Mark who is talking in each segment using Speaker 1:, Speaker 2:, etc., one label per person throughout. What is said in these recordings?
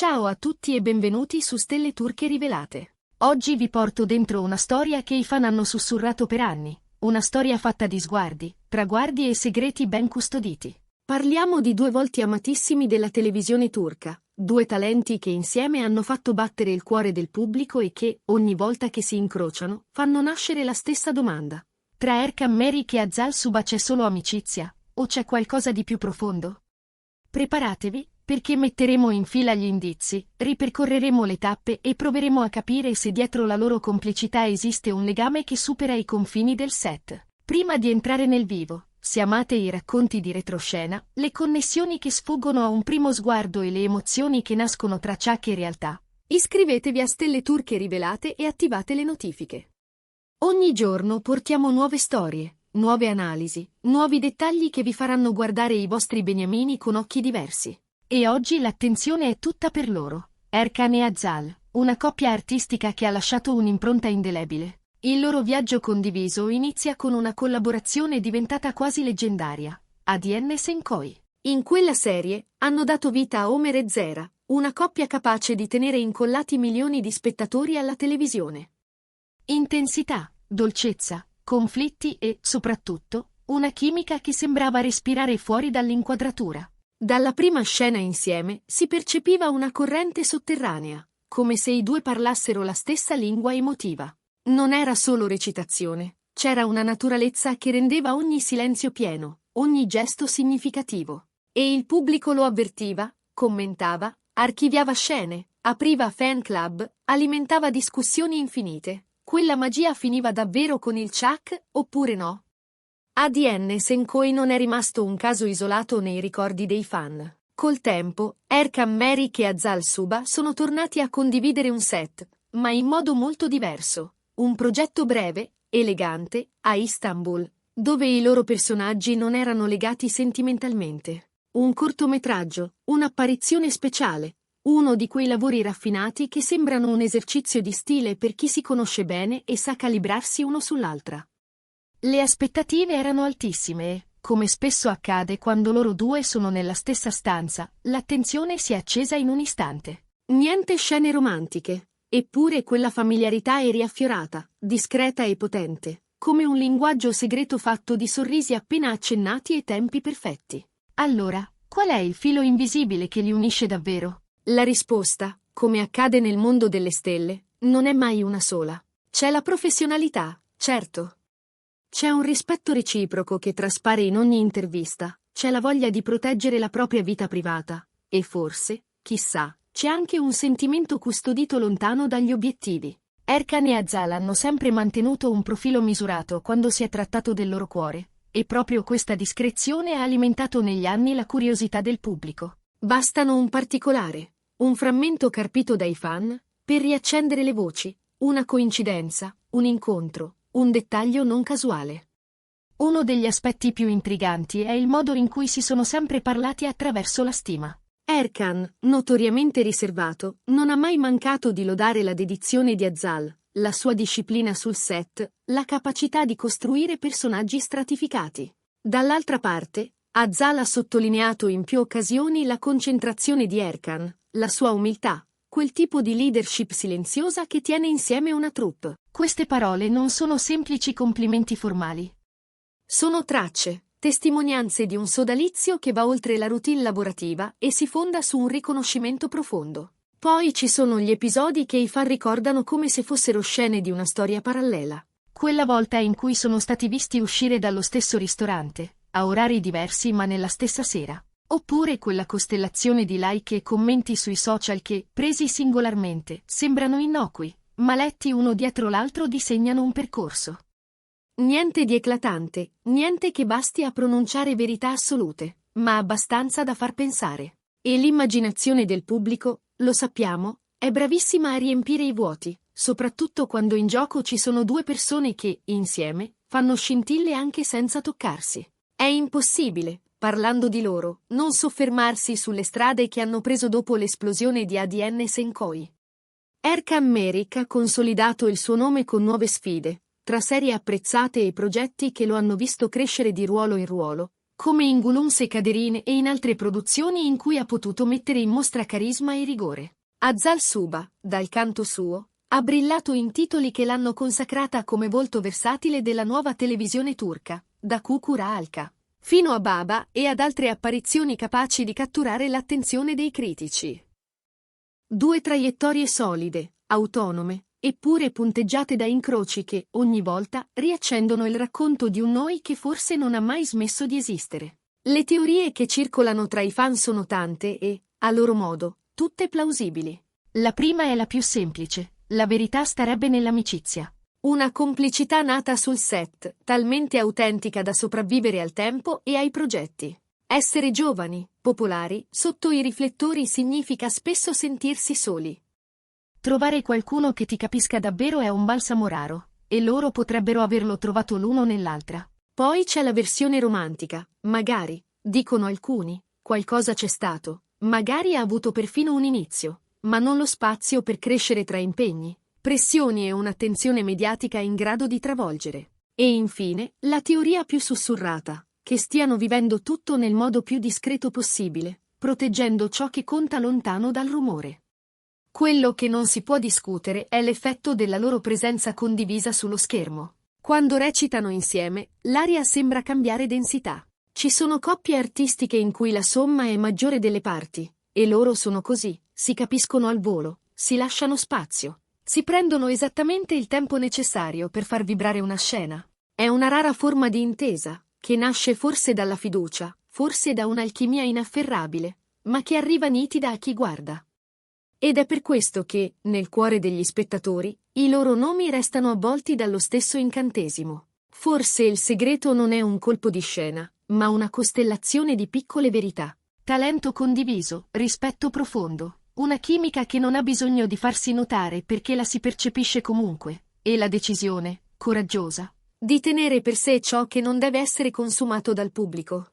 Speaker 1: Ciao a tutti e benvenuti su Stelle Turche Rivelate. Oggi vi porto dentro una storia che i fan hanno sussurrato per anni, una storia fatta di sguardi, traguardi e segreti ben custoditi. Parliamo di due volti amatissimi della televisione turca, due talenti che insieme hanno fatto battere il cuore del pubblico e che, ogni volta che si incrociano, fanno nascere la stessa domanda. Tra Erkan Merik e Azal Suba c'è solo amicizia, o c'è qualcosa di più profondo? Preparatevi, perché metteremo in fila gli indizi, ripercorreremo le tappe e proveremo a capire se dietro la loro complicità esiste un legame che supera i confini del set. Prima di entrare nel vivo, se amate i racconti di retroscena, le connessioni che sfuggono a un primo sguardo e le emozioni che nascono tra ciacche e realtà, iscrivetevi a Stelle Turche Rivelate e attivate le notifiche. Ogni giorno portiamo nuove storie, nuove analisi, nuovi dettagli che vi faranno guardare i vostri beniamini con occhi diversi. E oggi l'attenzione è tutta per loro. Erkan e Azal, una coppia artistica che ha lasciato un'impronta indelebile. Il loro viaggio condiviso inizia con una collaborazione diventata quasi leggendaria, ADN Senkoi. In quella serie hanno dato vita a Omer e Zera, una coppia capace di tenere incollati milioni di spettatori alla televisione. Intensità, dolcezza, conflitti e, soprattutto, una chimica che sembrava respirare fuori dall'inquadratura. Dalla prima scena insieme si percepiva una corrente sotterranea, come se i due parlassero la stessa lingua emotiva. Non era solo recitazione, c'era una naturalezza che rendeva ogni silenzio pieno, ogni gesto significativo. E il pubblico lo avvertiva, commentava, archiviava scene, apriva fan club, alimentava discussioni infinite. Quella magia finiva davvero con il Chak, oppure no? ADN Senkoi non è rimasto un caso isolato nei ricordi dei fan. Col tempo, Erkan Merik e Azal Suba sono tornati a condividere un set, ma in modo molto diverso. Un progetto breve, elegante, a Istanbul, dove i loro personaggi non erano legati sentimentalmente. Un cortometraggio, un'apparizione speciale, uno di quei lavori raffinati che sembrano un esercizio di stile per chi si conosce bene e sa calibrarsi uno sull'altra. Le aspettative erano altissime e, come spesso accade quando loro due sono nella stessa stanza, l'attenzione si è accesa in un istante. Niente scene romantiche, eppure quella familiarità è riaffiorata, discreta e potente, come un linguaggio segreto fatto di sorrisi appena accennati e tempi perfetti. Allora, qual è il filo invisibile che li unisce davvero? La risposta, come accade nel mondo delle stelle, non è mai una sola. C'è la professionalità, certo. C'è un rispetto reciproco che traspare in ogni intervista, c'è la voglia di proteggere la propria vita privata, e forse, chissà, c'è anche un sentimento custodito lontano dagli obiettivi. Erkan e Azal hanno sempre mantenuto un profilo misurato quando si è trattato del loro cuore, e proprio questa discrezione ha alimentato negli anni la curiosità del pubblico. Bastano un particolare, un frammento carpito dai fan, per riaccendere le voci, una coincidenza, un incontro, un dettaglio non casuale. Uno degli aspetti più intriganti è il modo in cui si sono sempre parlati attraverso la stima. Erkan, notoriamente riservato, non ha mai mancato di lodare la dedizione di Azal, la sua disciplina sul set, la capacità di costruire personaggi stratificati. Dall'altra parte, Azal ha sottolineato in più occasioni la concentrazione di Erkan, la sua umiltà, quel tipo di leadership silenziosa che tiene insieme una troupe. Queste parole non sono semplici complimenti formali. Sono tracce, testimonianze di un sodalizio che va oltre la routine lavorativa e si fonda su un riconoscimento profondo. Poi ci sono gli episodi che i fan ricordano come se fossero scene di una storia parallela. Quella volta in cui sono stati visti uscire dallo stesso ristorante, a orari diversi ma nella stessa sera. Oppure quella costellazione di like e commenti sui social che, presi singolarmente, sembrano innocui, ma letti uno dietro l'altro disegnano un percorso. Niente di eclatante, niente che basti a pronunciare verità assolute, ma abbastanza da far pensare. E l'immaginazione del pubblico, lo sappiamo, è bravissima a riempire i vuoti, soprattutto quando in gioco ci sono due persone che, insieme, fanno scintille anche senza toccarsi. È impossibile, parlando di loro, non soffermarsi sulle strade che hanno preso dopo l'esplosione di ADN Senkoi. Erkan Merik ha consolidato il suo nome con nuove sfide, tra serie apprezzate e progetti che lo hanno visto crescere di ruolo in ruolo, come in Gulums e Kaderin e in altre produzioni in cui ha potuto mettere in mostra carisma e rigore. Azal Suba, dal canto suo, ha brillato in titoli che l'hanno consacrata come volto versatile della nuova televisione turca, da Kukura Alka, fino a Baba e ad altre apparizioni capaci di catturare l'attenzione dei critici. Due traiettorie solide, autonome, eppure punteggiate da incroci che, ogni volta, riaccendono il racconto di un noi che forse non ha mai smesso di esistere. Le teorie che circolano tra i fan sono tante e, a loro modo, tutte plausibili. La prima è la più semplice: la verità starebbe nell'amicizia. Una complicità nata sul set, talmente autentica da sopravvivere al tempo e ai progetti. Essere giovani, popolari, sotto i riflettori significa spesso sentirsi soli. Trovare qualcuno che ti capisca davvero è un balsamo raro, e loro potrebbero averlo trovato l'uno nell'altra. Poi c'è la versione romantica, magari, dicono alcuni, qualcosa c'è stato, magari ha avuto perfino un inizio, ma non lo spazio per crescere tra impegni, pressioni e un'attenzione mediatica in grado di travolgere. E infine, la teoria più sussurrata, che stiano vivendo tutto nel modo più discreto possibile, proteggendo ciò che conta lontano dal rumore. Quello che non si può discutere è l'effetto della loro presenza condivisa sullo schermo. Quando recitano insieme, l'aria sembra cambiare densità. Ci sono coppie artistiche in cui la somma è maggiore delle parti, e loro sono così, si capiscono al volo, si lasciano spazio, si prendono esattamente il tempo necessario per far vibrare una scena. È una rara forma di intesa, che nasce forse dalla fiducia, forse da un'alchimia inafferrabile, ma che arriva nitida a chi guarda. Ed è per questo che, nel cuore degli spettatori, i loro nomi restano avvolti dallo stesso incantesimo. Forse il segreto non è un colpo di scena, ma una costellazione di piccole verità. Talento condiviso, rispetto profondo, una chimica che non ha bisogno di farsi notare perché la si percepisce comunque, e la decisione, coraggiosa, di tenere per sé ciò che non deve essere consumato dal pubblico.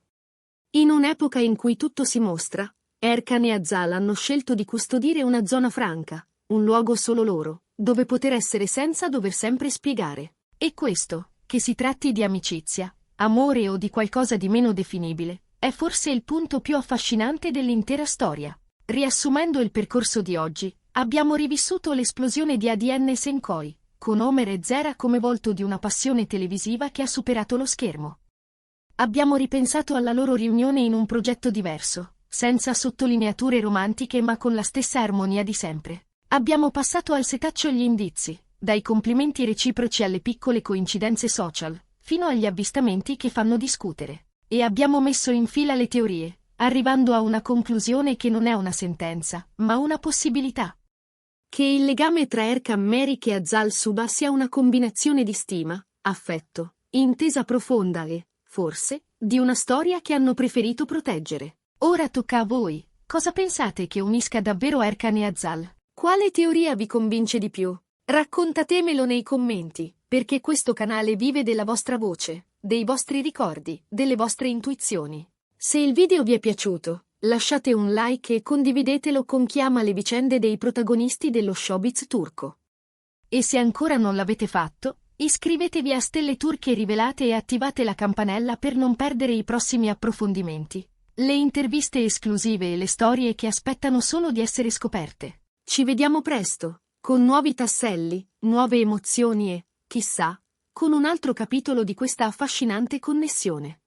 Speaker 1: In un'epoca in cui tutto si mostra, Erkan e Azal hanno scelto di custodire una zona franca, un luogo solo loro, dove poter essere senza dover sempre spiegare. E questo, che si tratti di amicizia, amore o di qualcosa di meno definibile, è forse il punto più affascinante dell'intera storia. Riassumendo il percorso di oggi, abbiamo rivissuto l'esplosione di ADN Senkoi, con Homer e Zera come volto di una passione televisiva che ha superato lo schermo. Abbiamo ripensato alla loro riunione in un progetto diverso, senza sottolineature romantiche ma con la stessa armonia di sempre. Abbiamo passato al setaccio gli indizi, dai complimenti reciproci alle piccole coincidenze social, fino agli avvistamenti che fanno discutere. E abbiamo messo in fila le teorie, arrivando a una conclusione che non è una sentenza, ma una possibilità. Che il legame tra Erkan Merik e Azal Suba sia una combinazione di stima, affetto, intesa profonda e, forse, di una storia che hanno preferito proteggere. Ora tocca a voi. Cosa pensate che unisca davvero Erkan e Azal? Quale teoria vi convince di più? Raccontatemelo nei commenti, perché questo canale vive della vostra voce, dei vostri ricordi, delle vostre intuizioni. Se il video vi è piaciuto, lasciate un like e condividetelo con chi ama le vicende dei protagonisti dello showbiz turco. E se ancora non l'avete fatto, iscrivetevi a Stelle Turche Rivelate e attivate la campanella per non perdere i prossimi approfondimenti, le interviste esclusive e le storie che aspettano solo di essere scoperte. Ci vediamo presto, con nuovi tasselli, nuove emozioni e, chissà, con un altro capitolo di questa affascinante connessione.